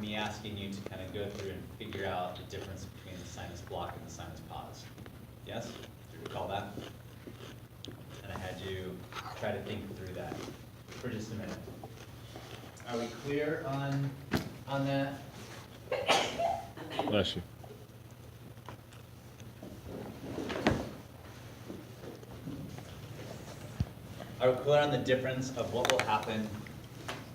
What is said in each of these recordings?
me asking you to kind of go through and figure out the difference between the sinus block and the sinus pause. Yes? Do you recall that? And I had you try to think through that for just a minute. Are we clear on that? Bless you. Are we clear on the difference of what will happen?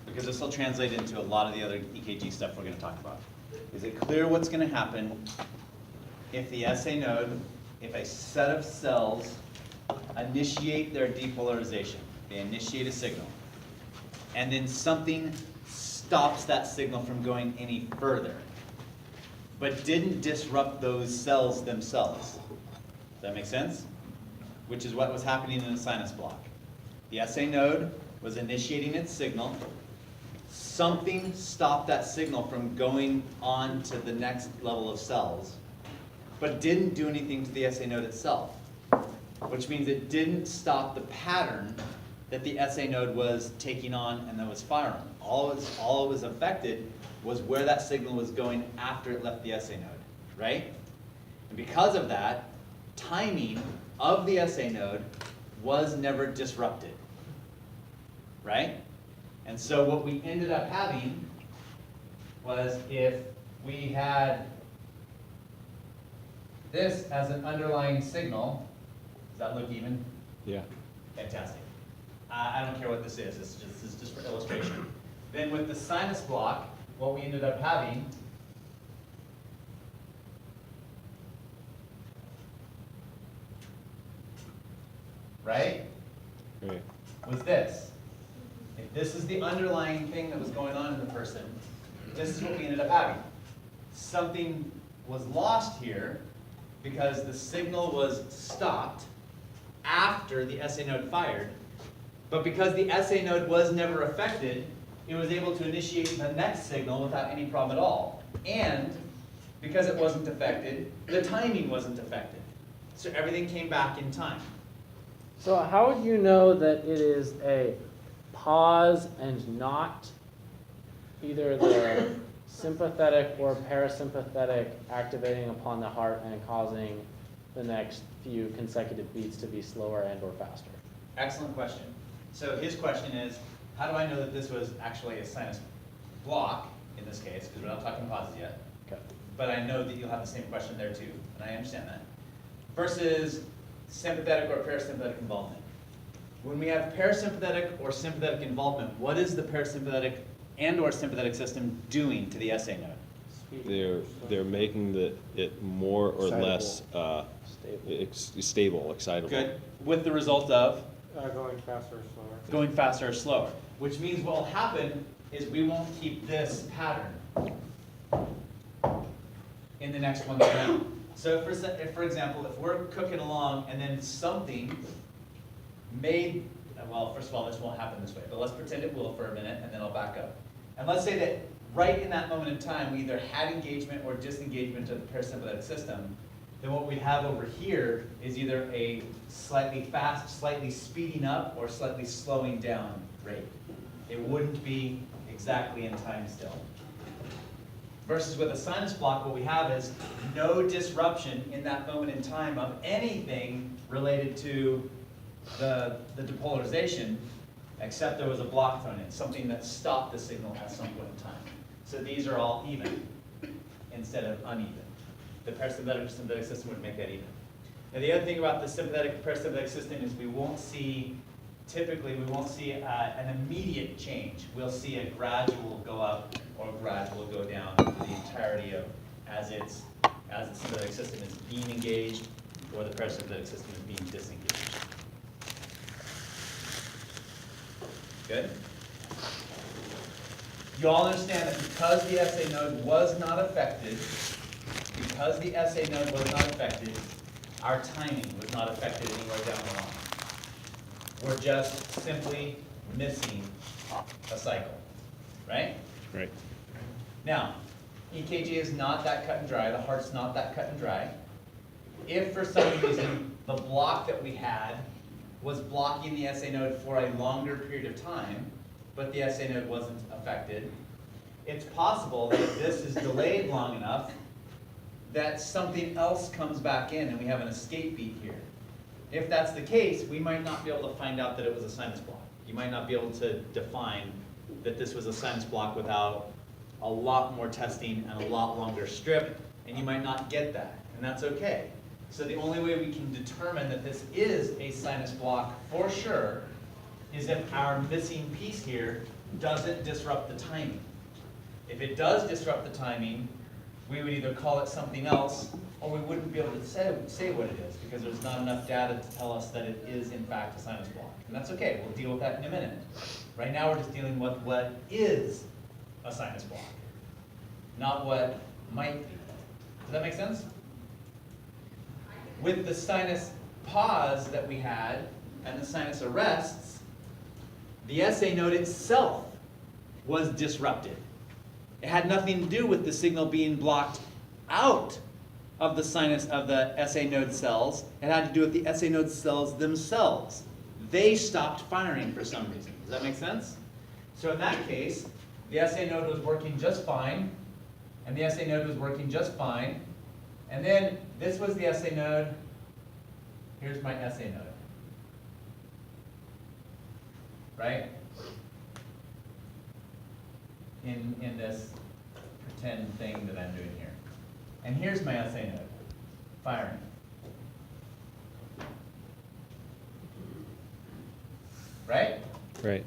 Because this will translate into a lot of the other EKG stuff we're going to talk about. Is it clear what's going to happen if the SA node, if a set of cells initiate their depolarization? They initiate a signal. And then something stops that signal from going any further, but didn't disrupt those cells themselves. Does that make sense? Which is what was happening in the sinus block. The SA node was initiating its signal. Something stopped that signal from going on to the next level of cells, but didn't do anything to the SA node itself, which means it didn't stop the pattern that the SA node was taking on and that was firing. All it was affected was where that signal was going after it left the SA node, right? And because of that, timing of the SA node was never disrupted, right? And so what we ended up having was, if we had this as an underlying signal, does that look even? Yeah. Fantastic. I don't care what this is. This is just for illustration. Then with the sinus block, what we ended up having right? Right. Was this. If this is the underlying thing that was going on in the person, this is what we ended up having. Something was lost here because the signal was stopped after the SA node fired, but because the SA node was never affected, it was able to initiate the next signal without any problem at all. And because it wasn't affected, the timing wasn't affected. So everything came back in time. So how would you know that it is a pause and not either the sympathetic or parasympathetic activating upon the heart and causing the next few consecutive beats to be slower and or faster? Excellent question. So his question is, how do I know that this was actually a sinus block in this case, because we're not talking pauses yet. Okay. But I know that you'll have the same question there too, and I understand that. Versus sympathetic or parasympathetic involvement. When we have parasympathetic or sympathetic involvement, what is the parasympathetic and or sympathetic system doing to the SA node? They're making it more or Excitable. less Stable. stable, excitable. Good. With the result of Going faster or slower. going faster or slower. Which means what will happen is we won't keep this pattern in the next one around. So if, for example, if we're cooking along and then something made, well, first of all, this won't happen this way, but let's pretend it will for a minute and then I'll back up. And let's say that right in that moment in time, we either had engagement or disengagement of the parasympathetic system, then what we'd have over here is either a slightly fast, slightly speeding up, or slightly slowing down rate. It wouldn't be exactly in time still. Versus with a sinus block, what we have is no disruption in that moment in time of anything related to the depolarization, except there was a block thrown in, something that stopped the signal at some point in time. So these are all even instead of uneven. The parasympathetic or sympathetic system would make that even. Now the other thing about the sympathetic and parasympathetic system is typically we won't see an immediate change. We'll see a gradual go up or gradual go down for the entirety of as the sympathetic system is being engaged or the parasympathetic system is being disengaged. Good? You all understand that because the SA node was not affected, our timing was not affected anywhere down the line. We're just simply missing a cycle, right? Right. Now, EKG is not that cut and dry. The heart's not that cut and dry. If for some reason the block that we had was blocking the SA node for a longer period of time, but the SA node wasn't affected, it's possible that if this is delayed long enough, that something else comes back in and we have an escape beat here. If that's the case, we might not be able to find out that it was a sinus block. You might not be able to define that this was a sinus block without a lot more testing and a lot longer strip, and you might not get that, and that's okay. So the only way we can determine that this is a sinus block for sure is if our missing piece here doesn't disrupt the timing. If it does disrupt the timing, we would either call it something else, or we wouldn't be able to say what it is, because there's not enough data to tell us that it is in fact a sinus block. And that's okay, we'll deal with that in a minute. Right now we're just dealing with what is a sinus block, not what might be. Does that make sense? With the sinus pause that we had, and the sinus arrests, the SA node itself was disrupted. It had nothing to do with the signal being blocked out of the sinus of the SA node cells. It had to do with the SA node cells themselves. They stopped firing for some reason. Does that make sense? So in that case, the SA node was working just fine, and the SA node was working just fine, and then this was the SA node. Here's my SA node. Right? In this pretend thing that I'm doing here. And here's my SA node, firing. Right? Right.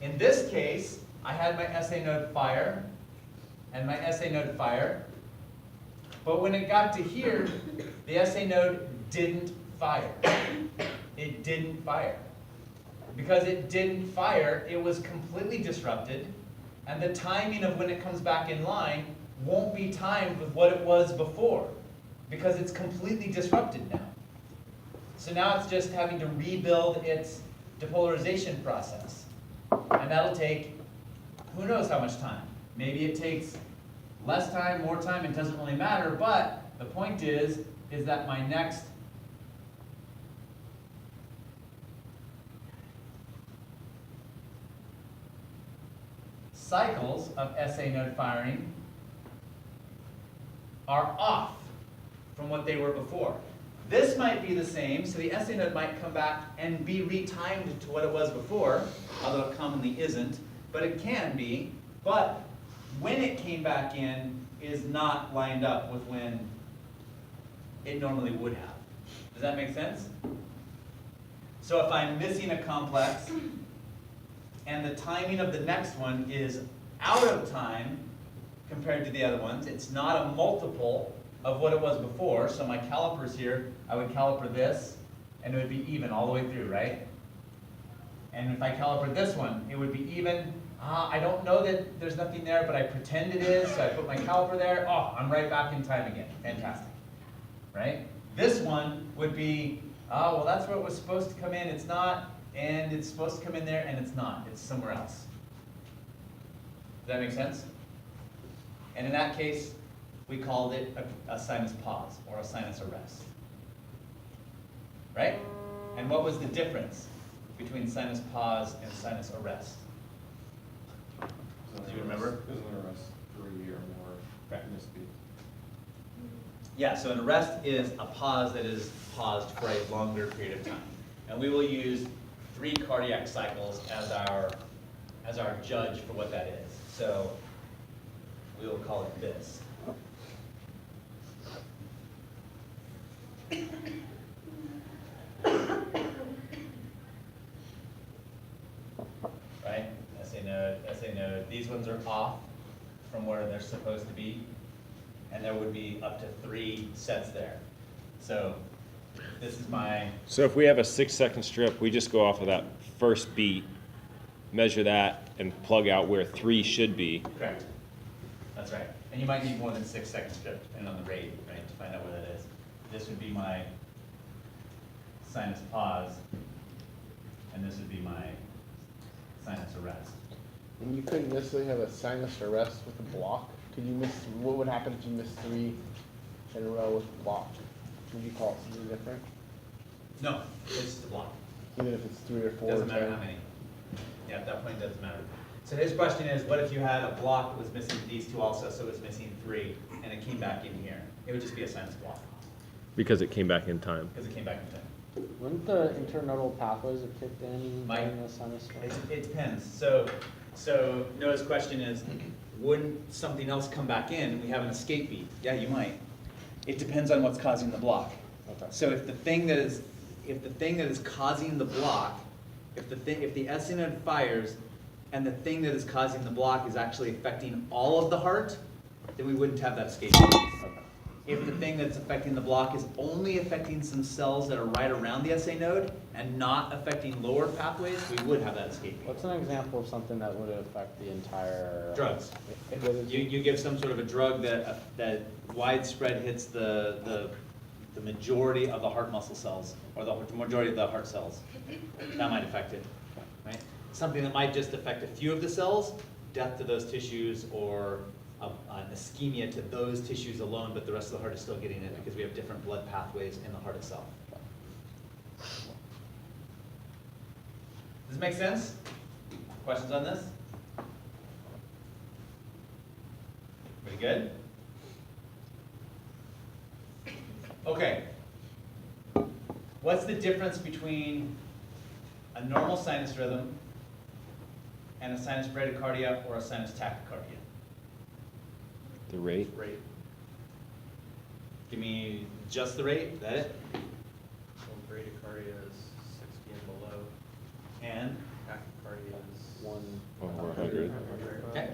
In this case, I had my SA node fire, and my SA node fire, but when it got to here, the SA node didn't fire. It didn't fire. Because it didn't fire, it was completely disrupted, and the timing of when it comes back in line won't be timed with what it was before, because it's completely disrupted now. So now it's just having to rebuild its depolarization process. And that'll take who knows how much time. Maybe it takes less time, more time, it doesn't really matter, but the point is that my next cycles of SA node firing are off from what they were before. This might be the same, so the SA node might come back and be retimed to what it was before, although it commonly isn't, but it can be. But when it came back in is not lined up with when it normally would have. Does that make sense? So if I'm missing a complex, and the timing of the next one is out of time compared to the other ones, it's not a multiple of what it was before, so my calipers here, I would caliper this, and it would be even all the way through, right? And if I caliper this one, it would be even. I don't know that there's nothing there, but I pretend it is, so I put my caliper there. Oh, I'm right back in time again. Fantastic, right? This one would be, oh, well, that's where it was supposed to come in. It's not, and it's supposed to come in there, and it's not. It's somewhere else. Does that make sense? And in that case, we called it a sinus pause or a sinus arrest. Right? And what was the difference between sinus pause and sinus arrest? Do you remember? Isn't an arrest 3 or more Correct. in this speed? Yeah, so an arrest is a pause that is paused for a longer period of time. And we will use 3 cardiac cycles as our judge for what that is. So we will call it this. Right? SA node. These ones are off from where they're supposed to be. And there would be up to 3 sets there. So this is my, So if we have a 6-second strip, we just go off of that first beat, measure that, and plug out where 3 should be. correct. That's right. And you might need more than 6-second strip, depending on the rate, right, to find out where that is. This would be my sinus pause, and this would be my sinus arrest. And you couldn't necessarily have a sinus arrest with a block. Could you miss? What would happen if you missed 3 in a row with a block? Would you call it something different? No, it's just a block. Even if it's 3 or 4 Doesn't or matter 10? how many. Yeah, at that point, it doesn't matter. So his question is, what if you had a block that was missing these two also, so it was missing 3, and it came back in here? It would just be a sinus block, Because it came back in time. because it came back in time. Wouldn't the internodal pathways have kicked in Mike? during the sinus storm? It depends. So Noah's question is, wouldn't something else come back in and we have an escape beat? Yeah, you might. It depends on what's causing the block. Okay. So if the thing that is causing the block, if the SA node fires and the thing that is causing the block is actually affecting all of the heart, then we wouldn't have that escape beat. Okay. If the thing that's affecting the block is only affecting some cells that are right around the SA node and not affecting lower pathways, we would have that escape beat. What's an example of something that would affect the entire? Drugs. You give some sort of a drug that widespread hits the majority of the heart muscle cells, or the majority of the heart cells. That might affect it, right? Something that might just affect a few of the cells, death to those tissues, or an ischemia to those tissues alone, but the rest of the heart is still getting it because we have different blood pathways in the heart itself. Does this make sense? Questions on this? Pretty good? Okay. What's the difference between a normal sinus rhythm and a sinus bradycardia or a sinus tachycardia? The rate? Rate. Give me just the rate, is that it? So bradycardia is 60 and below. And, Tachycardia is One. Over 100. okay.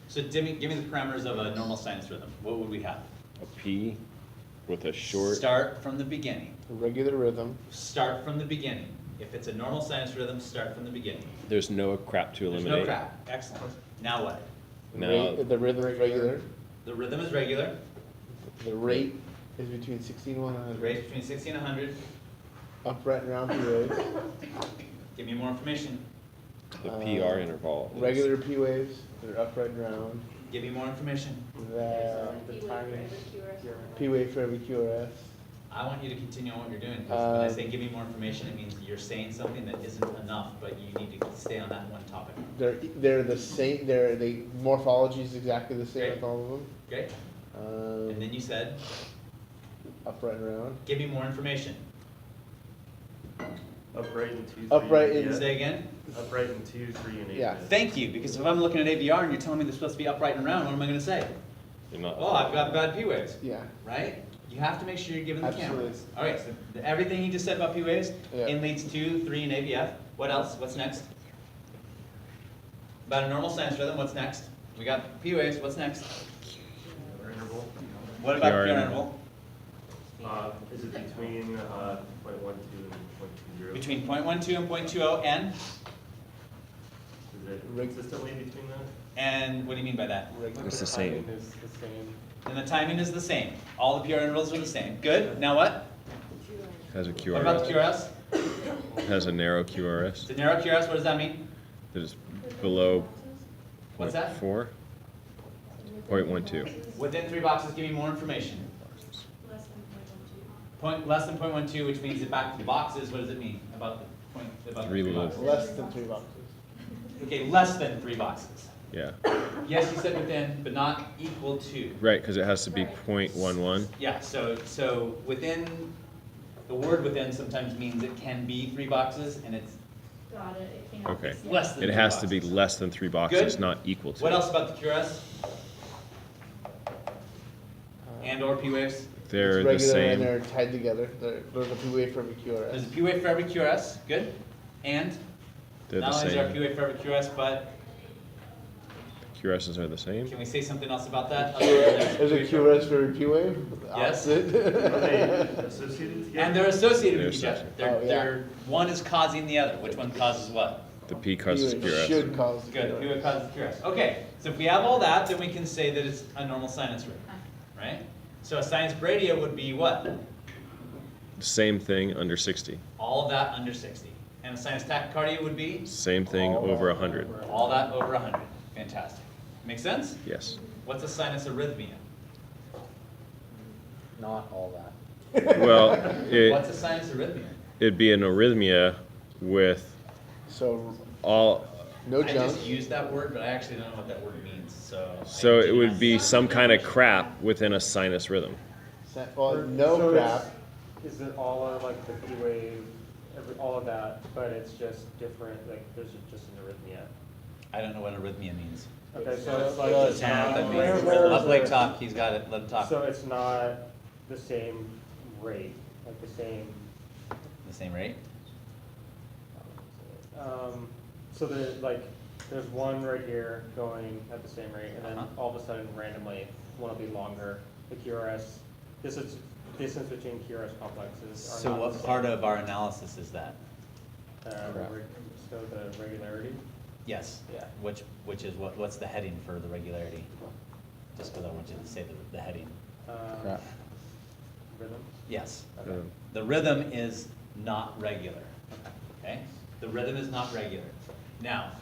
So give me the parameters of a normal sinus rhythm. What would we have? A P with a short. Start from the beginning. A regular rhythm. Start from the beginning. If it's a normal sinus rhythm, start from the beginning. There's no crap to There's eliminate. no crap. Excellent. Now what? Now- The rhythm is regular. The rhythm is regular. The rate is between 60 and The 100. rate's between 60 and 100. Upright and round P waves. Give me more information. The PR interval. is- Regular P waves that are upright and round. Give me more information. The timing. P wave for every QRS. I want you to continue on what you're doing. 'Cause when I say give me more information, it means you're saying something that isn't enough, but you need to stay on that one topic. They're the same. The morphology is exactly the same Great. with all of them. Okay? And then you said, Upright and round. give me more information. upright in 2, 3. Upright and in- eight. Say again? Upright in 2, 3, and 8. Yeah. Thank you, because if I'm looking at AVR and you're telling me they're supposed to be upright and round, what am I gonna say? You're not. Oh, I've got bad P waves, Yeah. right? You have to make sure you're giving the camera. Absolutely. All right, so everything you just said about P waves, Yeah. in leads 2, 3, and AVF. What else? What's next? About a normal sinus rhythm, what's next? We got P waves, what's next? Or interval. What about PR PR interval? interval? Is it between 0.12 and 0.20? Between 0.12 and 0.20, and? Is it consistently between that? And what do you mean by that? It's the same. Is the same. And the timing is the same. All the PR intervals are the same. Good, now what? Has a What about the QRS. QRS? Has a narrow QRS The narrow QRS, what does that mean? that is below What's that? 0.4. 0.12. Within 3 boxes, give me more information. Less than 0.12, which means that back to the boxes, what does it mean about the point, about the 3 3 little- boxes? Less than 3 boxes. Okay, less than 3 boxes. Yeah. Yes, you said within, but not equal to. Right, because it has to be 0.11. Yeah, so within, the word within sometimes means it can be 3 boxes, and it's Got it, it can't. Okay. less than 3 It has to be boxes. less than 3 boxes, Good. not equal to. What else about the QRS? And or P waves? They're It's the regular and same. they're tied together. There's a P wave for every There's a QRS. P wave for every QRS, good. And They're not the only is there a same. P wave for every QRS, but QRSs are the same. can we say something else about that? Other than There's a QRS for every P wave. Yes. Are Opposite. they associated together? And they're associated with each They're other. associated. They're, one is causing the other. Which one causes what? The P causes P wave QRS. should cause. Good, P wave causes QRS. Okay, so if we have all that, then we can say that it's a normal sinus rhythm, right? So a sinus bradycardia would be what? Same thing under 60. All of that under 60. And a sinus tachycardia would be? Same thing over 100. All that over 100. Fantastic. Make sense? Yes. What's a sinus arrhythmia? Not all that. Well, What's a sinus arrhythmia? it'd be an arrhythmia with So all No I junk. just used that word, but I actually don't know what that word means, so. So I it did would not- be some kind of crap within a sinus rhythm. Well, no So crap. Is it all of like the P wave, all of that, but it's just different, like there's just an arrhythmia? I don't know what arrhythmia means. Okay, so it's like. Does Sam know what that means? where Let is Blake it? talk, he's got it, let him talk. So it's not the same rate, like the same, The same rate? so there's one right here going at the same rate, and then Uh-huh. all of a sudden randomly, one will be longer. The QRS, this is distance between QRS complexes are So not what the part same. of our analysis is that? So the regularity? Yes. Yeah. Which is what's the heading for the regularity? Just because I want you to say the heading. Crap. Rhythm? Yes. Okay. Um, The rhythm is not regular, okay? The rhythm is not regular. Now,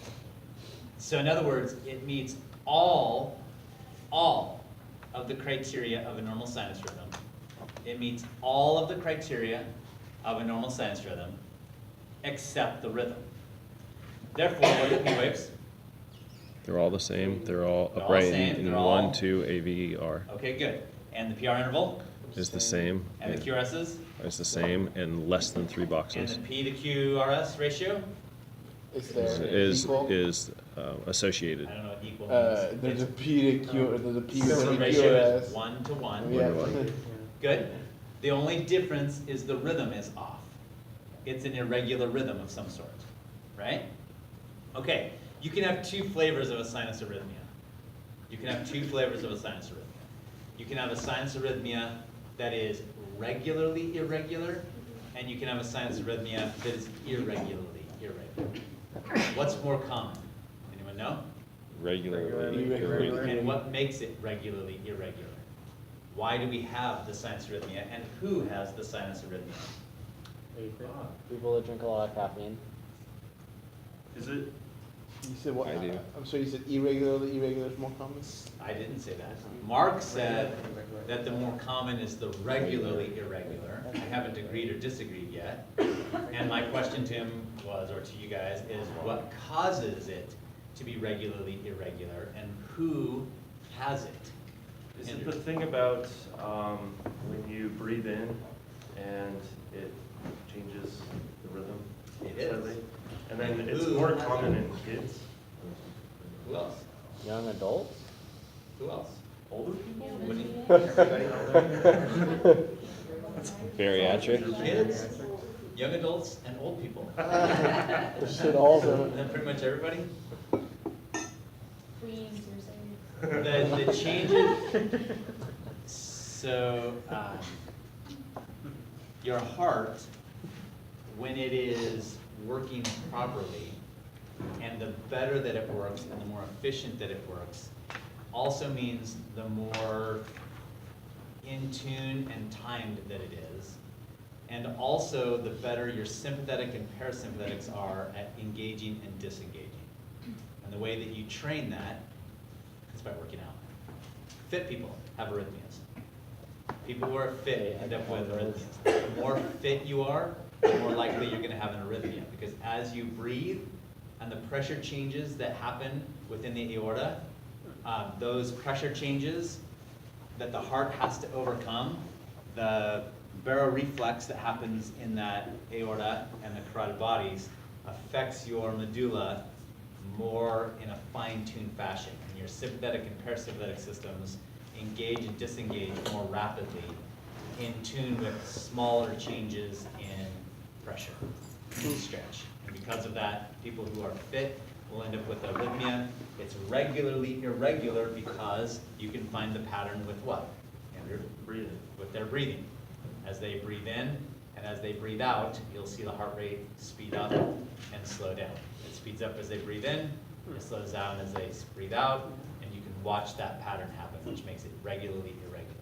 so in other words, it meets all of the criteria of a normal sinus rhythm. It meets all of the criteria of a normal sinus rhythm, except the rhythm. Therefore, what are the P waves? They're all the same. They're all They're all upright same, in they're all- 1, 2, AVER Okay, good. And the PR interval? is the same. And the QRSs? Is the same and less than 3 And boxes. the P to QRS ratio? Is there Is equal? associated. I don't know what equal means. There's a It's- P to Q. There's a P So to the Q ratio is QRS. 1 to 1. Yeah. Good. The only difference is the rhythm is off. It's an irregular rhythm of some sort, right? Okay, you can have two flavors of a sinus arrhythmia. You can have two flavors of a sinus arrhythmia. You can have a sinus arrhythmia that is regularly irregular, and you can have a sinus arrhythmia that is irregularly irregular. What's more common? Anyone know? Regularly. Irregular. And what makes it regularly irregular? Why do we have the sinus arrhythmia, and who has the sinus arrhythmia? People that drink a lot of caffeine. Is it? You said what? I do. I'm sorry. You said irregular is more common. I didn't say that. Mark said that the more common is the regularly irregular. I haven't agreed or disagreed yet. And my question to him was, or to you guys, is what causes it to be regularly irregular, and who has it? Is it the thing about when you breathe in and it changes the rhythm It is. slightly? And then it's Who more has common it? in kids, Who else? Young adults? Who else? older people? What do you- Bariatric. Kids, young adults, and old people. Should all of them. And then pretty much everybody? Queens, you're saying? The changes, so, your heart, when it is working properly, and the better that it works and the more efficient that it works, also means the more in tune and timed that it is. And also the better your sympathetic and parasympathetics are at engaging and disengaging. And the way that you train that is by working out. Fit people have arrhythmias. People who are fit end up with arrhythmias. The more fit you are, the more likely you're gonna have an arrhythmia. Because as you breathe and the pressure changes that happen within the aorta, those pressure changes that the heart has to overcome, the baroreflex that happens in that aorta and the carotid bodies affects your medulla more in a fine-tuned fashion. And your sympathetic and parasympathetic systems engage and disengage more rapidly in tune with smaller changes in pressure and stretch. And because of that, people who are fit will end up with arrhythmia. It's regularly irregular because you can find the pattern with what, Andrew? Breathing. With their breathing. As they breathe in and as they breathe out, you'll see the heart rate speed up and slow down. It speeds up as they breathe in, it slows down as they breathe out, and you can watch that pattern happen, which makes it regularly irregular.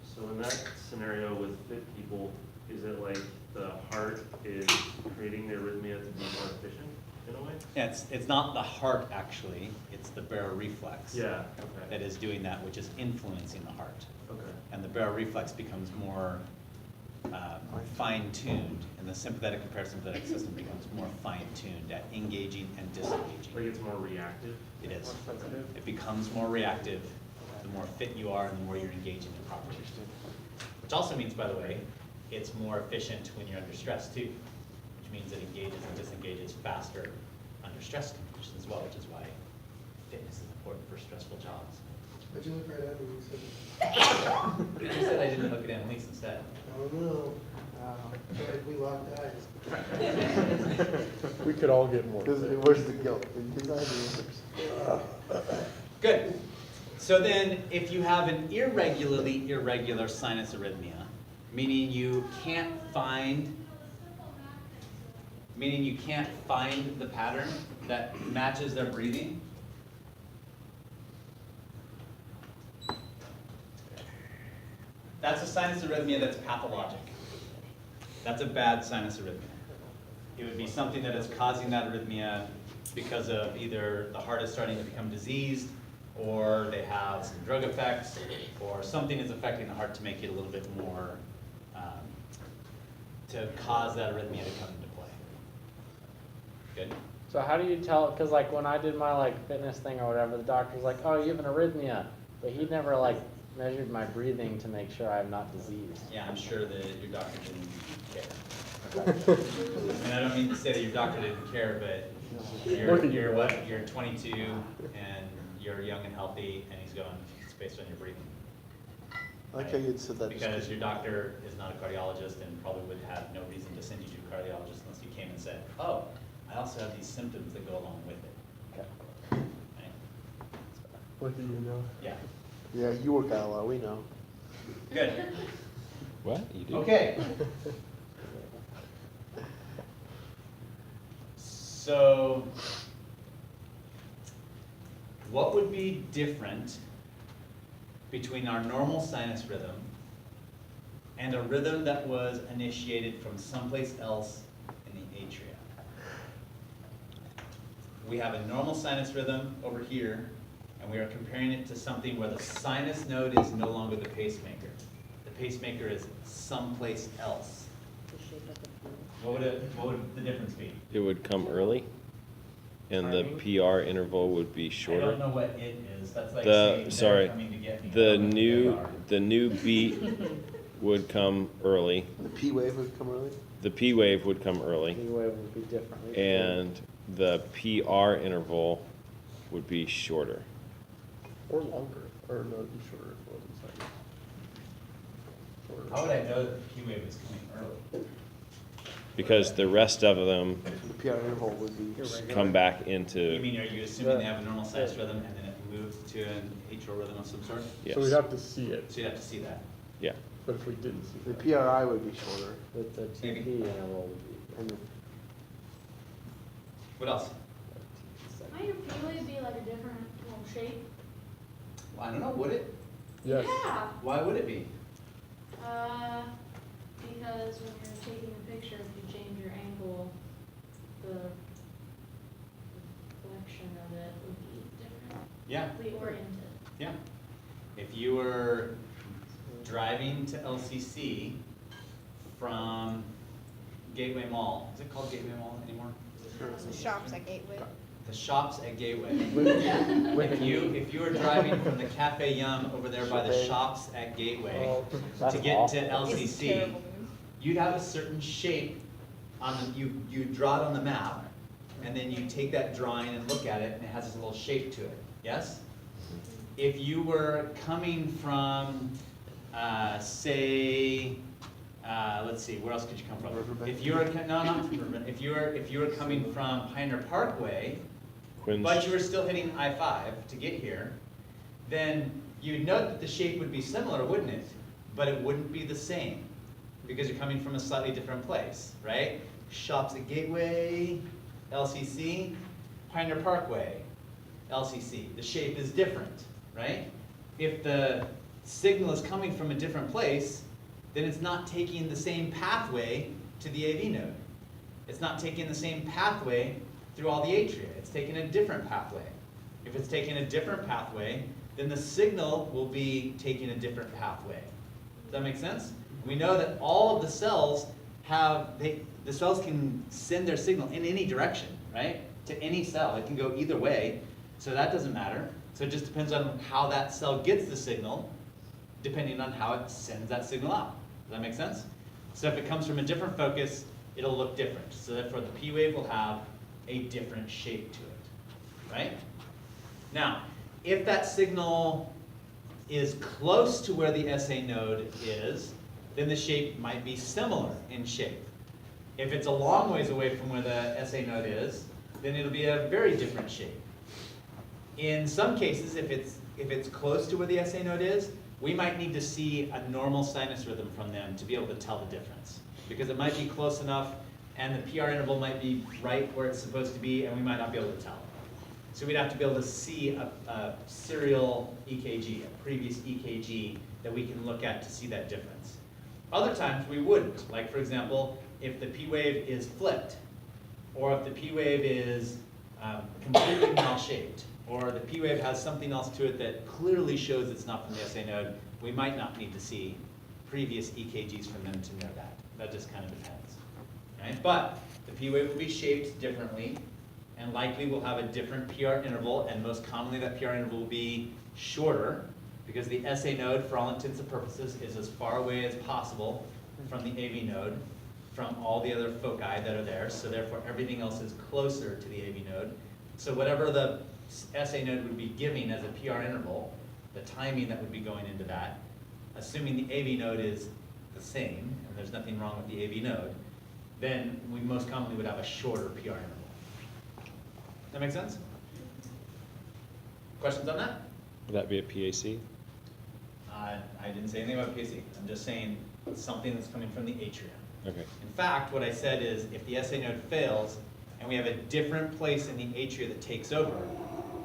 So in that scenario with fit people, is it like the heart is creating the arrhythmia to be more efficient in a way? Yeah, it's not the heart actually, it's the baroreflex. Yeah, That okay, is doing that, which is influencing the heart. okay. And the baroreflex becomes more fine-tuned, and the sympathetic and parasympathetic system becomes more fine-tuned at engaging and disengaging. Like it's more reactive? It is. More sensitive. It becomes more reactive the more fit you are and the more you're engaging it properly. Which also means, by the way, it's more efficient when you're under stress too, which means it engages and disengages faster under stress conditions as well, which is why fitness is important for stressful jobs. But you look right at me when you said But you said I didn't look at Annalise instead. I don't know. It's like we locked eyes. We could all get more. Where's the guilt? In his eyes or yours? Good. So then, if you have an irregularly irregular sinus arrhythmia, meaning you can't find the pattern that matches their breathing, that's a sinus arrhythmia that's pathologic. That's a bad sinus arrhythmia. It would be something that is causing that arrhythmia because of either the heart is starting to become diseased, or they have some drug effects, or something is affecting the heart to make it a little bit more, to cause that arrhythmia to come into play. Good? So how do you tell, because like when I did my like fitness thing or whatever, the doctor's like, oh, you have an arrhythmia, but he never like measured my breathing to make sure I'm not diseased. Yeah, I'm sure that your doctor didn't care. And I don't mean to say that your doctor didn't care, but you're what? You're 22 and you're young and healthy, and he's going, it's based on your breathing. I like how you said that. Because your doctor is not a cardiologist and probably would have no reason to send you to a cardiologist unless you came and said, oh, I also have these symptoms that go along with it. Okay. Right? What do you know? Yeah, Yeah, you work out a lot, we know. good. What? You do? Okay. So, what would be different between our normal sinus rhythm and a rhythm that was initiated from someplace else in the atria? We have a normal sinus rhythm over here, and we are comparing it to something where the sinus node is no longer the pacemaker. The pacemaker is someplace else. What would the difference be? It would come early, and the PR interval would be I shorter. don't know what it is. That's like The, saying sorry, they're coming to get me. I the don't know what new, they are. the new beat would come early. The P wave would come early. The P wave would come early, Anyway, it would be different. and the PR interval would be shorter. Or longer, or no, it'd be shorter if it wasn't silent. How would I know that the P wave is coming early? Because the rest of them The PR interval would be. come back You into, mean, are you assuming they have a normal sinus rhythm and then it moves to an atrial rhythm of some sort? yes, So we'd have to see it, So you'd have to see that. yeah. but if we didn't see The it. PRI would be shorter. But the Maybe. TP interval would be. And What else? Might your P wave be like a different little shape? Well, I don't know, would it? Yes. Yeah, Why would it be? because when you're taking a picture, if you change your angle, the reflection of it would be Yeah, differently oriented. yeah. If you were driving to LCC from Gateway Mall, is it called Gateway Mall anymore? The shops at Gateway. The shops at Gateway. Wait, If you were driving from the Cafe Yum over there by the shops at Gateway Oh, That's to get awful. to It's LCC, terrible. you'd have a certain shape on the, you draw it on the map, and then you take that drawing and look at it, and it has this little shape to it, yes? If you were coming from, say, let's see, where else could you come from? Riverbank? If you were, no, not from Riverbank, if you were coming from Pioneer Parkway, Quinn's, but you were still hitting I-5 to get here, then you'd note that the shape would be similar, wouldn't it? But it wouldn't be the same, because you're coming from a slightly different place, right? Shops at Gateway, LCC, Pioneer Parkway, LCC. The shape is different, right? If the signal is coming from a different place, then it's not taking the same pathway to the AV node. It's not taking the same pathway through all the atria. It's taking a different pathway. If it's taking a different pathway, then the signal will be taking a different pathway. Does that make sense? We know that all of the cells the cells can send their signal in any direction, right? To any cell, it can go either way, so that doesn't matter. So it just depends on how that cell gets the signal, depending on how it sends that signal out. Does that make sense? So if it comes from a different focus, it'll look different. So therefore the P wave will have a different shape to it, right? Now, if that signal is close to where the SA node is, then the shape might be similar in shape. If it's a long ways away from where the SA node is, then it'll be a very different shape. In some cases, if it's close to where the SA node is, we might need to see a normal sinus rhythm from them to be able to tell the difference. Because it might be close enough, and the PR interval might be right where it's supposed to be, and we might not be able to tell. So we'd have to be able to see a serial EKG, a previous EKG that we can look at to see that difference. Other times we wouldn't. Like, for example, if the P wave is flipped, or if the P wave is completely mal-shaped, or the P wave has something else to it that clearly shows it's not from the SA node, we might not need to see previous EKGs from them to know that. That just kind of depends. Right? But the P wave will be shaped differently, and likely will have a different PR interval, and most commonly that PR interval will be shorter, because the SA node, for all intents and purposes, is as far away as possible from the AV node, from all the other foci that are there, so therefore everything else is closer to the AV node. So whatever the SA node would be giving as a PR interval, the timing that would be going into that, assuming the AV node is the same, and there's nothing wrong with the AV node, then we most commonly would have a shorter PR interval. That make sense? Questions on that? Would that be a PAC? I didn't say anything about PAC. I'm just saying something that's coming from the atria. Okay. In fact, what I said is if the SA node fails and we have a different place in the atria that takes over,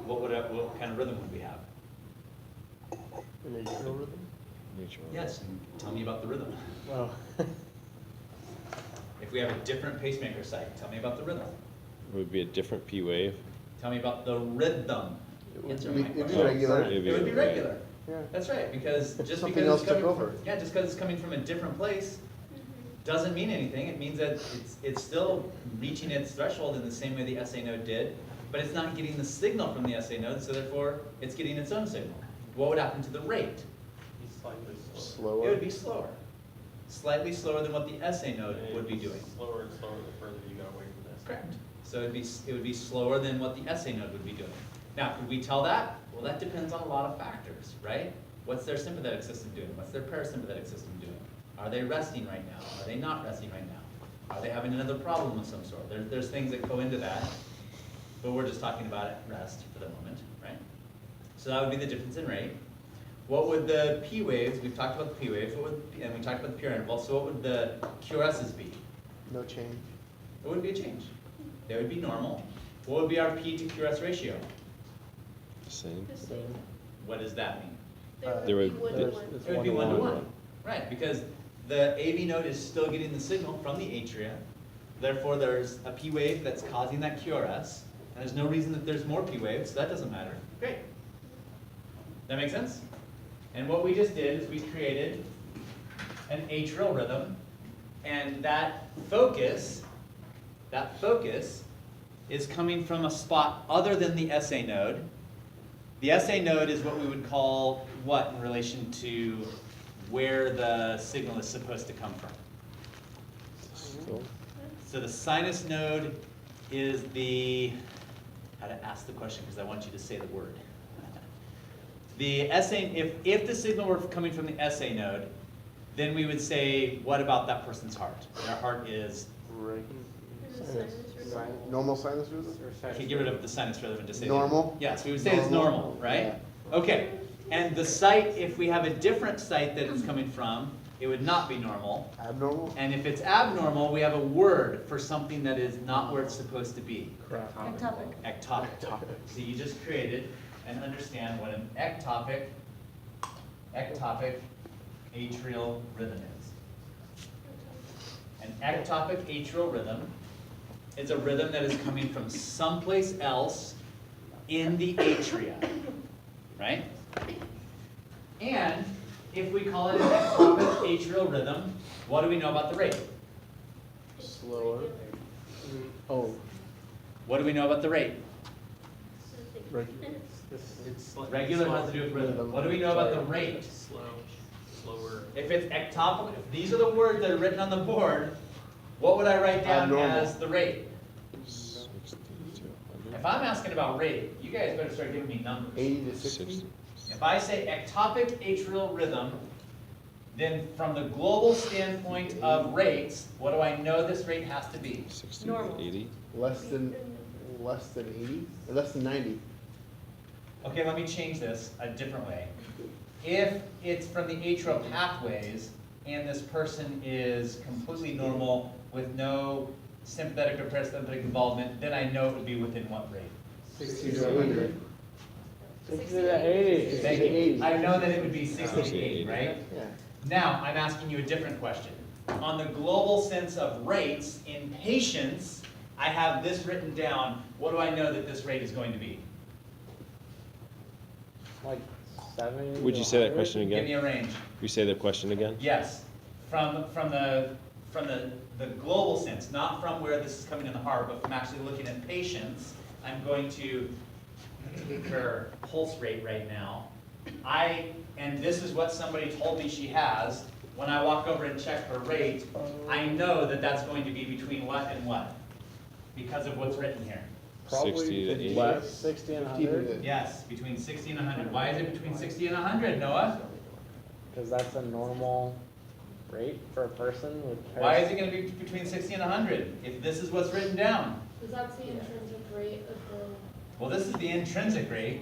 what kind of rhythm would we have? An atrial rhythm? Yes, and tell me about the rhythm. Oh. If we have a different pacemaker site, tell me about the rhythm. It would be a different P wave. Tell me about the rhythm. It'd Answer be, my it'd be question. regular. It would be regular. Yeah. That's right, because just Something because else it's coming took from, over. yeah, just because it's coming from a different place doesn't mean anything. It means that it's still reaching its threshold in the same way the SA node did, but it's not getting the signal from the SA node, so therefore it's getting its own signal. What would happen to the rate? He's slightly Slower. It would be slower. Slightly slower than what the SA node would be doing. Slower and slower the further you got away from this. Correct. So it would be slower than what the SA node would be doing. Now, could we tell that? Well, that depends on a lot of factors, right? What's their sympathetic system doing? What's their parasympathetic system doing? Are they resting right now? Are they not resting right now? Are they having another problem of some sort? There's things that go into that, but we're just talking about at rest for the moment, right? So that would be the difference in rate. What would the P waves, we've talked about the P waves, and we talked about the PR interval, so what would the QRSs be? No change. It wouldn't be a change. They would be normal. What would be our P to QRS ratio? Same. The same. What does that mean? There They would- would be there's- 1 to 1. It would be 1 to 1. Right, because the AV node is still getting the signal from the atria. Therefore, there's a P wave that's causing that QRS, and there's no reason that there's more P waves, so that doesn't matter. Great. That make sense? And what we just did is we created an atrial rhythm, and that focus is coming from a spot other than the SA node. The SA node is what we would call what in relation to where the signal is supposed to come from? So the sinus node is the, how to ask the question because I want you to say the word. The SA, if the signal were coming from the SA node, then we would say, what about that person's heart? Their heart is, Right. There's a Sinus. sinus rhythm. Normal sinus rhythm? I can get rid of the sinus rhythm and just say. Normal? Yes, we would say it's normal, right? Okay, and the site, if we have a different site that it's coming from, it would not be normal. Abnormal? And if it's abnormal, we have a word for something that is not where it's supposed to be. Ectopic. Ectopic. So you just created and understand what an ectopic atrial rhythm is. An ectopic atrial rhythm is a rhythm that is coming from someplace else in the atria, right? And if we call it an ectopic atrial rhythm, what do we know about the rate? Slower. Oh, What do we know about the rate? regular. Regular has to do with rhythm. What do we know about the rate? Slower. If it's ectopic, if these are the words that are written on the board, what would I write down Abnormal. as the rate? If I'm asking about rate, you guys better start giving me numbers. 80 to 60? If I say ectopic atrial rhythm, then from the global standpoint of rates, what do I know this rate has to be? 60 Normal. to 80. Less than 80? Or less than 90? Okay, let me change this a different way. If it's from the atrial pathways and this person is completely normal with no sympathetic or parasympathetic involvement, then I know it would be within what rate? 60 to 100. 60 to 80. Thank you. 80. I know that it would be 60 to 80, right? Yeah. Now, I'm asking you a different question. On the global sense of rates in patients, I have this written down. What do I know that this rate is going to be? Like 70. Would you to say that 100? question Give me again? a range. You say the question again? Yes, from the global sense, not from where this is coming in the heart, but from actually looking at patients. I'm going to take her pulse rate right now. And this is what somebody told me she has. When I walk over and check her rate, I know that that's going to be between what and what, because of what's written here. 60 to 80. Less. 60 and 50 to 100? Yes, between 60 and 100. Why is it between 60 and 100, Noah? Because that's a normal rate for a person with. Why is it going to be between 60 and 100 if this is what's written down? Because that's the intrinsic rate of the. Well, this is the intrinsic rate,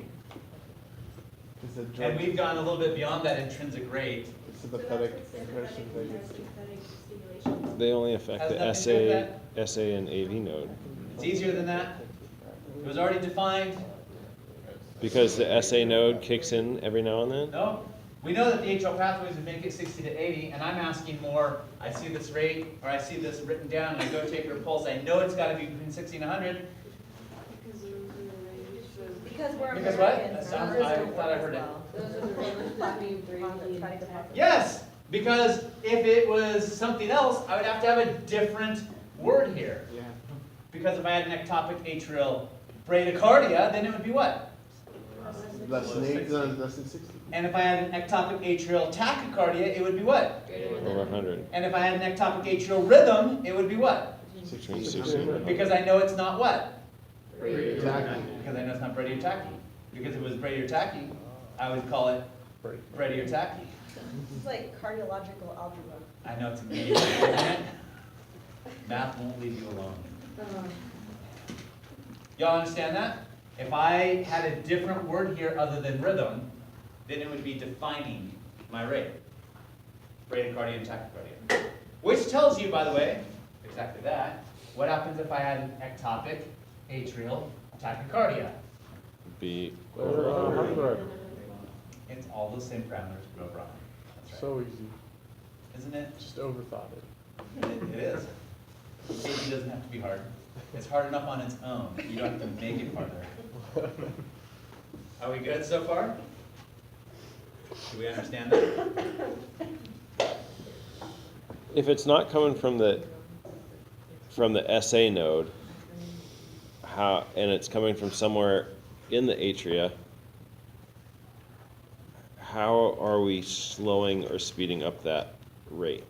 Is the and drug we've gone a little bit beyond that intrinsic rate. sympathetic So that's versus the sympathetic and sympathetic? parasympathetic stimulation. They only affect Has the nothing to do with SA and AV node. It's easier than that. It was already defined. Because the SA node kicks in every now and then? No, we know that the atrial pathways would make it 60 to 80, and I'm asking more. I see this rate, or I see this written down, and I go take her pulse. I know it's got to be between 60 and 100. Because we're Because what? Americans. That sounds- I thought I heard it. Those are the ranges between 3 and Yes, because if it was something else, I would have to have a different word here. Yeah. Because if I had an ectopic atrial bradycardia, then it would be what? Less than 80, less than 60. And if I had an ectopic atrial tachycardia, it would be what? Over 100. And if I had an ectopic atrial rhythm, it would be what? Between 60 and 100. Because I know it's not what? Exactly. Because I know it's not bradyotachy. Because if it was bradyotachy, I would call it bradyotachy. It's like cardiological algebra. I know it's amazing, isn't it? Math won't leave you alone. Y'all understand that? If I had a different word here other than rhythm, then it would be defining my rate. Bradycardia and tachycardia. Which tells you, by the way, exactly that. What happens if I had an ectopic atrial tachycardia? Be Over 100. It's all those same parameters, but over 100. That's right. So easy. Isn't it? Just overthought it. It is. It doesn't have to be hard. It's hard enough on its own. You don't have to make it harder. Are we good so far? Do we understand that? if it's not coming from the SA node, and it's coming from somewhere in the atria, how are we slowing or speeding up that rate?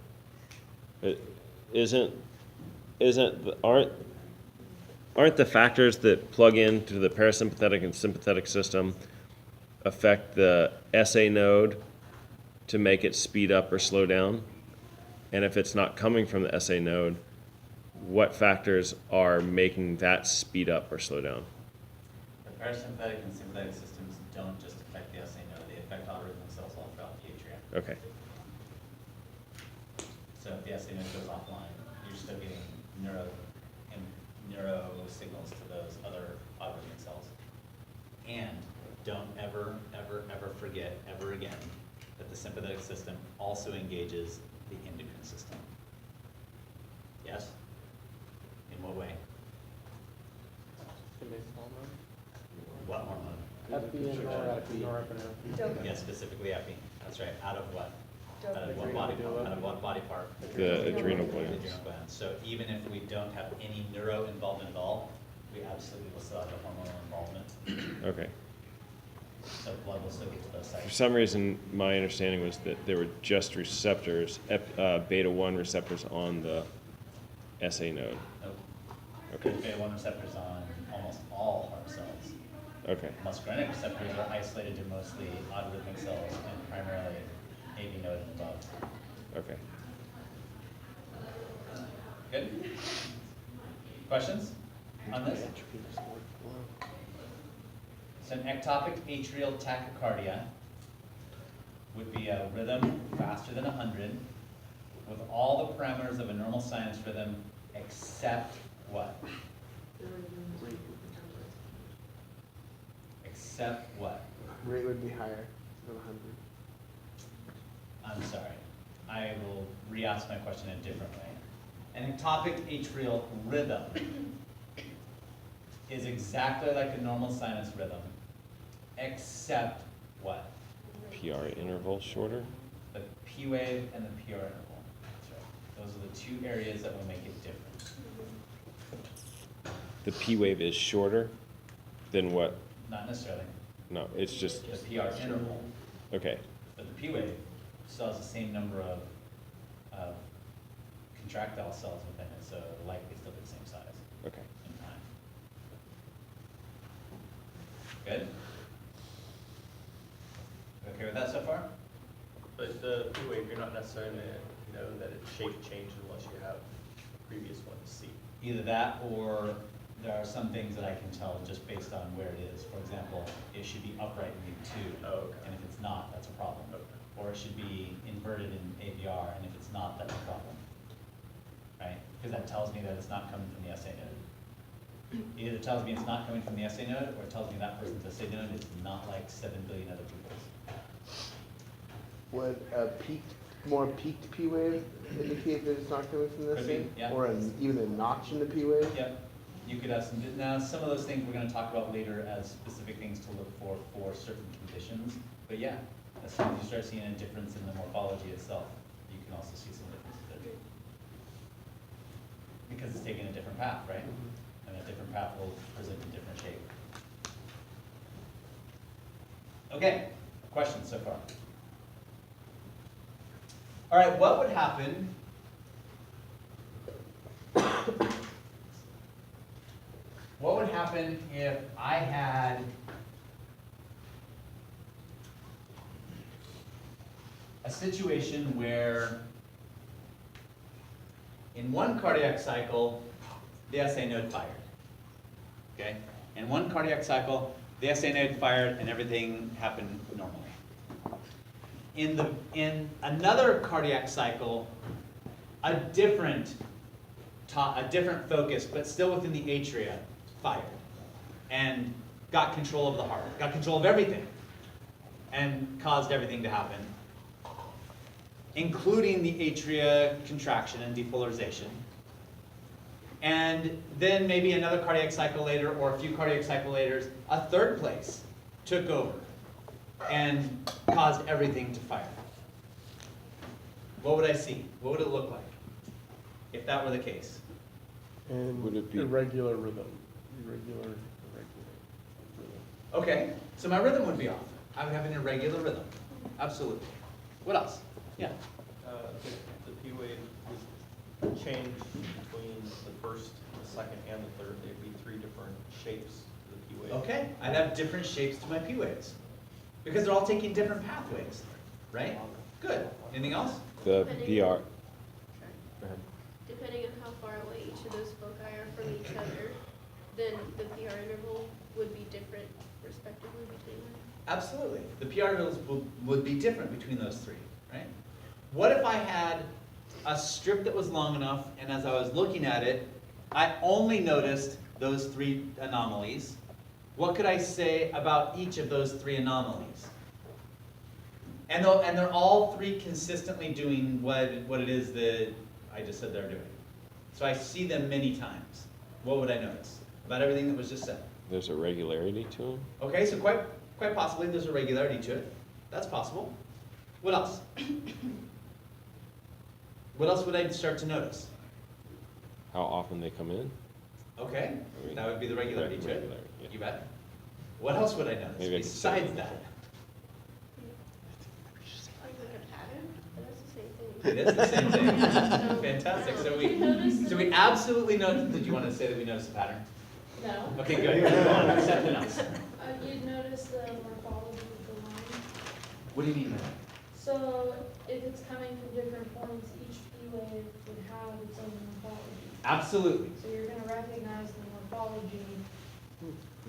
Aren't the factors that plug into the parasympathetic and sympathetic system affect the SA node to make it speed up or slow down? And if it's not coming from the SA node, what factors are making that speed up or slow down? The parasympathetic and sympathetic systems don't just affect the SA node, they affect all rhythm cells all throughout the atria. Okay. So if the SA node goes offline, you're still getting neuro signals to those other autorhythmic cells. And don't ever, ever, ever forget, ever again, that the sympathetic system also engages the endocrine system. Yes? In what way? What hormone? Epi and norepi. Norepinephrine. Yeah, specifically epi, that's right, out of what? Out of what Adrenal body, medulla. out of what body part? The adrenal The glands. adrenal glands. So even if we don't have any neuro involvement at all, we absolutely will still have the hormonal involvement. Okay. So blood will still get to those For sites. some reason, my understanding was that there were just receptors, beta 1 receptors on the SA node. Nope. Okay. Beta-1 receptors on almost all heart cells. Okay. Muscarinic receptors are isolated to mostly autorhythmic cells and primarily AV node and above. Okay. Good? Questions on this? So an ectopic atrial tachycardia would be a rhythm faster than 100 with all the parameters of a normal sinus rhythm except what? Except what? Rate would be higher than 100. I'm sorry. I will re-ask my question in a different way. An ectopic atrial rhythm is exactly like a normal sinus rhythm, except what? PR interval shorter? The P wave and the PR interval. That's right. Those are the two areas that will make it different. The P wave is shorter than what? Not necessarily. No, it's just, The PR interval, okay. but the P wave still has the same number of contractile cells within it, so likely still the same size Okay. in time. Good? You okay with that so far? But the P wave, you're not necessarily going to know that it's shape changed unless you have the previous one to see. Either that, or there are some things that I can tell just based on where it is. For example, it should be upright in lead 2, Oh, okay. and if it's not, that's a problem. Okay. Or it should be inverted in AVR, and if it's not, that's a problem. Right? Because that tells me that it's not coming from the SA node. It either tells me it's not coming from the SA node, or it tells me that person's SA node is not like 7 billion other people's. Would a more peaked P wave indicate that it's not coming from this Could be, thing? yeah. Or even a notch in the P wave? Yep. You could have some, now, some of those things we're gonna talk about later as specific things to look for certain conditions. But yeah, as soon as you start seeing a difference in the morphology itself, you can also see some differences there. Because it's taking a different path, right? And a different path will present a different shape. Okay, questions so far? All right, what would happen what would happen if I had a situation where in one cardiac cycle, the SA node fired? Okay? In one cardiac cycle, the SA node fired and everything happened normally. In another cardiac cycle, a different focus, but still within the atria, fired and got control of the heart, got control of everything, and caused everything to happen, including the atria contraction and depolarization. And then maybe another cardiac cycle later, or a few cardiac cycle later, a third place took over and caused everything to fire. What would I see? What would it look like if that were the case? And Would it be- irregular rhythm. Irregular rhythm. Okay, so my rhythm would be off. I would have an irregular rhythm. Absolutely. What else? Yeah. The P wave would change between the first, the second, and the third. There'd be 3 different shapes to the P wave. Okay, I'd have different shapes to my P waves because they're all taking different pathways, right? Good. Anything else? The Depending- PR, Sorry. go ahead. Depending on how far away each of those foci are from each other, then the PR interval would be different respectively between them. Absolutely. The PR intervals would be different between those 3, right? What if I had a strip that was long enough, and as I was looking at it, I only noticed those 3 anomalies? What could I say about each of those 3 anomalies? And they're all 3 consistently doing what it is that I just said they're doing. So I see them many times. What would I notice about everything that was just said? There's a regularity to them? Okay, so Quite possibly there's a regularity to it. That's possible. What else? What else would I start to notice? How often they come in? Okay, I mean, that would be the regularity to it. regularity, yeah. You bet. What else would I notice Maybe I could besides say- that? Like a pattern, but that's the same thing. It is the same thing. So- Fantastic. So You notice we the- absolutely notice. Did you want to say that we noticed a pattern? No. Okay, good. Keep going. Something else. You'd notice the morphology of the line. What do you mean by that? So if it's coming from different points, each P wave would have its own morphology. Absolutely. So you're gonna recognize the morphology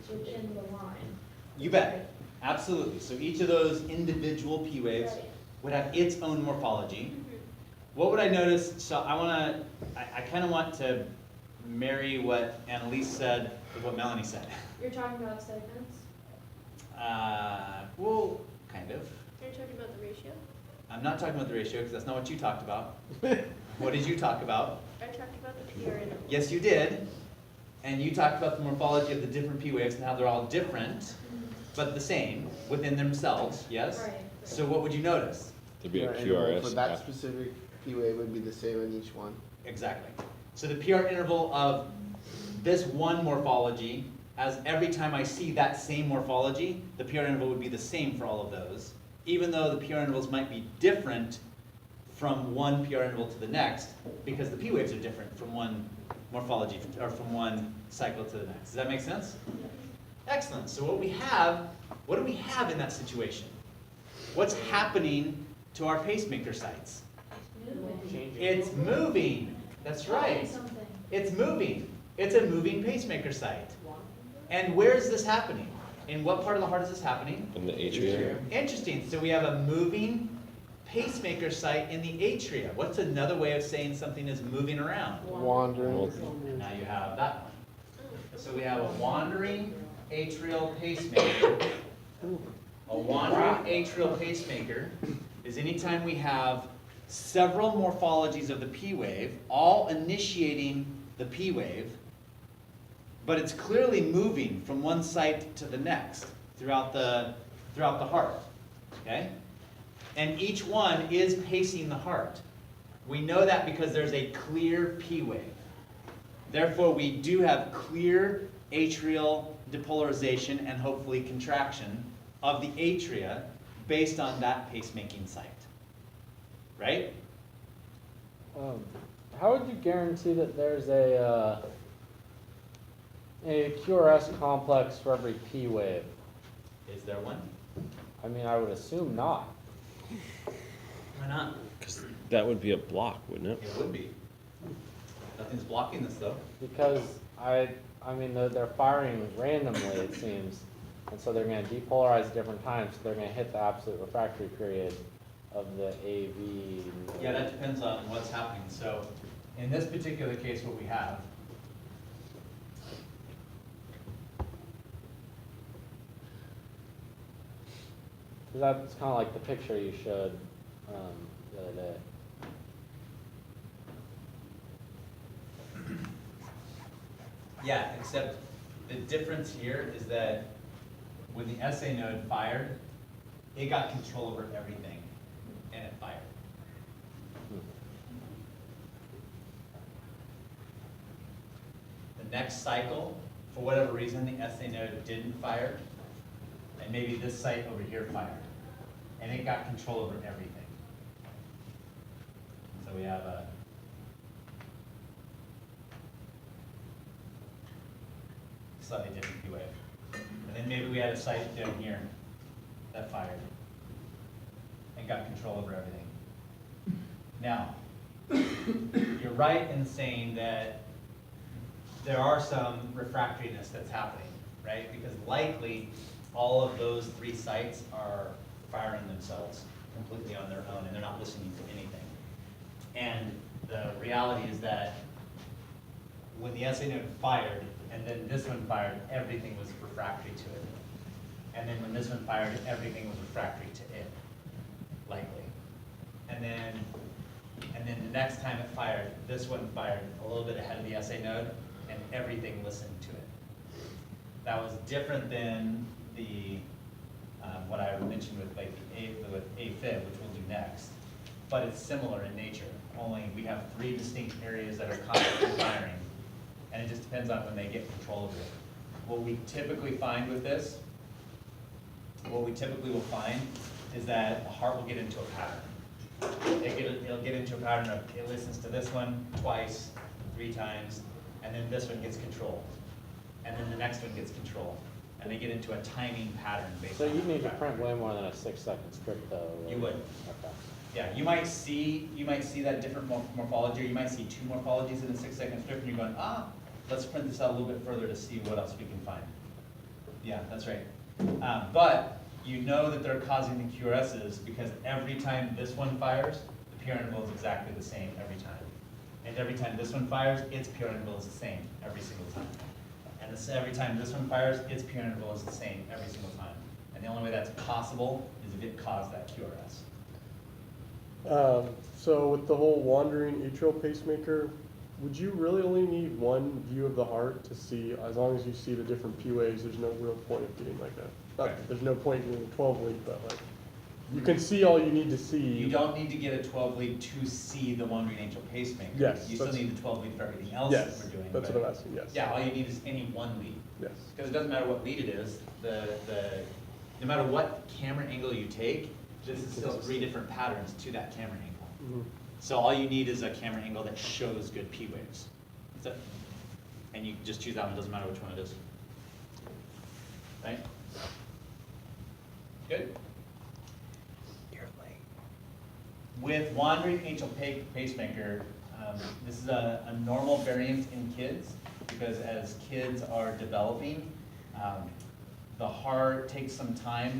within the line. You bet. Absolutely. So each of those individual P waves Right. would have its own morphology. Mhm. What would I notice? So I kind of want to marry what Annalise said with what Melanie said. You're talking about segments? Well, kind of. You're talking about the ratio? I'm not talking about the ratio because that's not what you talked about. What did you talk about? I talked about the PR interval. Yes, you did. And you talked about the morphology of the different P waves and how they're all different, but the same within themselves, yes? Right. So what would you notice? There'd be a PR interval QRS. For that specific P wave would be the same in each one. Exactly. So the PR interval of this one morphology, as every time I see that same morphology, the PR interval would be the same for all of those, even though the PR intervals might be different from one PR interval to the next, because the P waves are different from one morphology, or from one cycle to the next. Does that make sense? Excellent. So what do we have in that situation? What's happening to our pacemaker sites? Changing. It's moving. That's right. Something. It's moving. It's a moving pacemaker site. And where is this happening? In what part of the heart is this happening? In the atria. Interesting. So we have a moving pacemaker site in the atria. What's another way of saying something is moving around? Wandering. And now you have that one. So we have a wandering atrial pacemaker. A wandering atrial pacemaker is anytime we have several morphologies of the P wave, all initiating the P wave, but it's clearly moving from one site to the next throughout the heart, okay? And each one is pacing the heart. We know that because there's a clear P wave. Therefore, we do have clear atrial depolarization and hopefully contraction of the atria based on that pacemaking site, right? How would you guarantee that there's a QRS complex for every P wave? Is there one? I mean, I would assume not, Why not? Because that would be a block, wouldn't it? It would be. Nothing's blocking this though. because I mean, they're firing randomly, it seems, and so they're gonna depolarize at different times, so they're gonna hit the absolute refractory period of the AV. Yeah, that depends on what's happening. So in this particular case, what we have That's kind of like the picture you showed the other day. Yeah, except the difference here is that when the SA node fired, it got control over everything, and it fired. The next cycle, for whatever reason, the SA node didn't fire, and maybe this site over here fired, and it got control over everything. So we have a slightly different P wave. And then maybe we had a site down here that fired and got control over everything. Now, you're right in saying that there are some refractoriness that's happening, right? Because likely all of those three sites are firing themselves completely on their own and they're not listening to anything. And the reality is that when the SA node fired and then this one fired, everything was refractory to it. And then when this one fired, everything was refractory to it, likely. And then the next time it fired, this one fired a little bit ahead of the SA node and everything listened to it. That was different than the what I mentioned with like with AFib, which we'll do next. But it's similar in nature, only we have 3 distinct areas that are constantly firing. And it just depends on when they get control of it. What we typically find with this, what we typically will find is that the heart will get into a pattern. It'll get into a pattern of, it listens to this one twice, 3 times, and then this one gets control. And then the next one gets control. And they get into a timing pattern based So on you that need to pattern. print way more than a 6-second strip though. You would. Okay. Yeah, you might see that different morphology, or you might see 2 morphologies in a 6-second strip, and you're going, let's print this out a little bit further to see what else we can find. Yeah, that's right. But you know that they're causing the QRSs because every time this one fires, the PR interval is exactly the same every time. And every time this one fires, its PR interval is the same every single time. And every time this one fires, its PR interval is the same every single time. And the only way that's possible is if it caused that QRS. So with the whole wandering atrial pacemaker, would you really only need one view of the heart to see, as long as you see the different P waves, there's no real point of doing like that. Not that there's no point in doing a 12 lead, but like, you can see all you need to see. You don't need to get a 12 lead to see the wandering atrial pacemaker. Yes, You still that's- need the 12 lead for everything else that Yes, we're doing. that's but- what I'm asking, yes. Yeah, all you need is any one lead. Yes. Because it doesn't matter what lead it is, no matter what camera angle you take, this is still 3 different patterns to that camera angle. Mhm. So all you need is a camera angle that shows good P waves. That's it. And you just choose that one, doesn't matter which one it is. Right? Good? You're late. With wandering atrial pacemaker, this is a normal variant in kids because as kids are developing, the heart takes some time